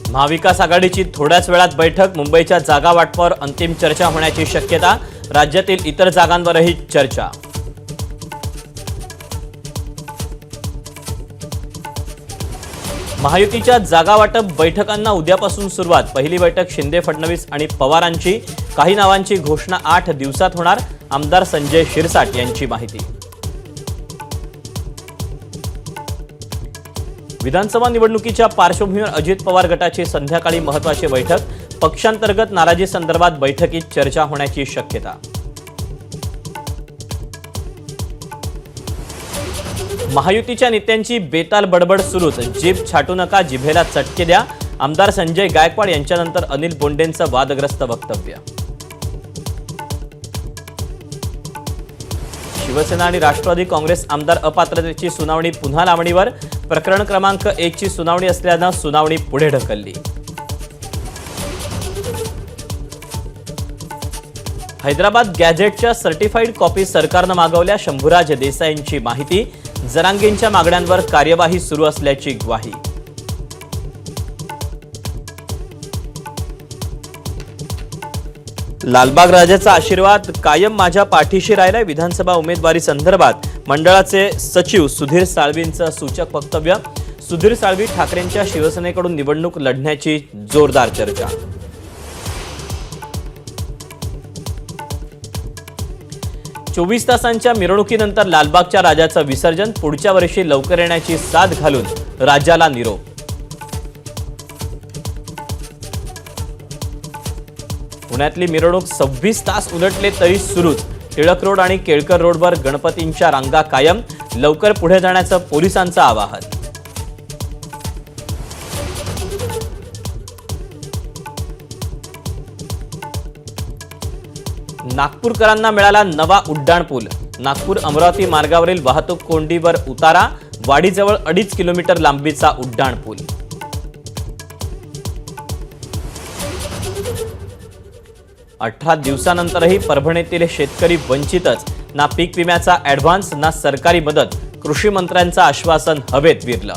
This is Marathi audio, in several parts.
महाविकास आघाडीची थोड्याच वेळात बैठक, मुंबईच्या जागा वाटपावर अंतिम चर्चा होण्याची शक्यता, राज्यातील इतर जागांवरही चर्चा। महायुतीच्या जागा वाटप बैठकांना उद्यापासून सुरुवात, पहिली बैठक शिंदे, फडणवीस आणि पवारांची, काही नावांची घोषणा 8 दिवसात होणार, आमदार संजय शिरसाट यांची माहिती। विधानसभा निवडणुकीच्या पार्श्वभूमीवर अजित पवार गटाची संध्याकाळी महत्त्वाची बैठक, पक्षांतर्गत नाराजी संदर्भात बैठकीत चर्चा होण्याची शक्यता। महायुतीच्या नेत्यांची बेताल बडबड सुरूच, जीभ छाटू नका, जिभेला चटके द्या, आमदार संजय गायकवाड यांच्यानंतर अनिल बोंडेंचं वादग्रस्त वक्तव्य। शिवसेना आणि राष्ट्रवादी काँग्रेस आमदार अपात्रतेची सुनावणी पुन्हा लांबणीवर, प्रकरण क्रमांक 1 ची सुनावणी असल्यानं सुनावणी पुढे ढकलली। हैदराबाद गॅझेटच्या सर्टिफाईड कॉपी सरकारनं मागवल्या, शंभूराज देसाईंची माहिती, जरांगेंच्या मागण्यांवर कार्यवाही सुरू असल्याची ग्वाही। लालबाग राजाचा आशीर्वाद कायम माझ्या पाठीशी राहिलाय, विधानसभा उमेदवारी संदर्भात मंडळाचे सचिव सुधीर साळवींचं सूचक वक्तव्य, सुधीर साळवी ठाकरेंच्या शिवसेनेकडून निवडणूक लढण्याची जोरदार चर्चा। चोवीस तासांच्या मिरवणुकीनंतर लालबागच्या राजाचं विसर्जन, पुढच्या वर्षी लवकर येण्याची साथ घालून राज्याला निरोप। पुण्यातली मिरवणूक 26 तास उलटले तरी सुरूच, टिळक रोड आणि केळकर रोडवर गणपतींच्या रांगा कायम, लवकर पुढे जाण्याचं पोलिसांचं आवाहन। नागपूरकरांना मिळाला नवा उड्डाणपूल, नागपूर अमरावती मार्गावरील वाहतूक कोंडीवर उतारा, वाडीजवळ 2.5 किलोमीटर लांबीचा उड्डाणपूल। 18 दिवसानंतरही परभणीतील शेतकरी वंचितच, ना पीक विम्याचा ॲडव्हान्स ना सरकारी मदत, कृषी मंत्र्यांचं आश्वासन हवेत विरलं।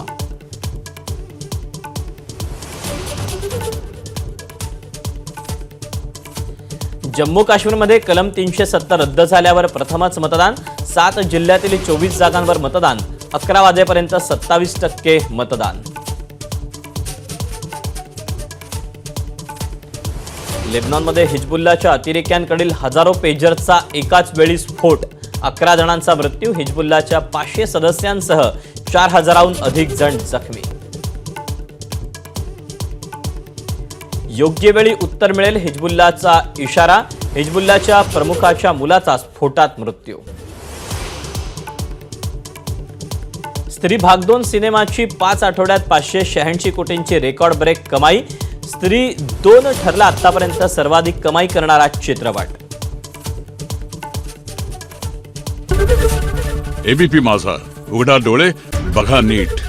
जम्मू काश्मीरमध्ये कलम 370 रद्द झाल्यावर प्रथमच मतदान, 7 जिल्ह्यातील 24 जागांवर मतदान, 11 वाजेपर्यंत 27% मतदान। लेबनॉनमध्ये हिजबुल्लाच्या अतिरेक्यांकडील हजारो पेजरचा एकाच वेळी स्फोट, 11 जणांचा मृत्यू, हिजबुल्लाच्या 500 सदस्यांसह 4000हून अधिक जण जखमी। योग्य वेळी उत्तर मिळेल, हिजबुल्लाचा इशारा, हिजबुल्लाच्या प्रमुखाच्या मुलाचा स्फोटात मृत्यू। स्त्री भाग 2 सिनेमाची 5 आठवड्यात 586 कोटींची रेकॉर्ड ब्रेक कमाई, स्त्री 2 ठरला आतापर्यंत सर्वाधिक कमाई करणारा चित्रपट। एबीपी माझा, उघडा डोळे बघा नीट।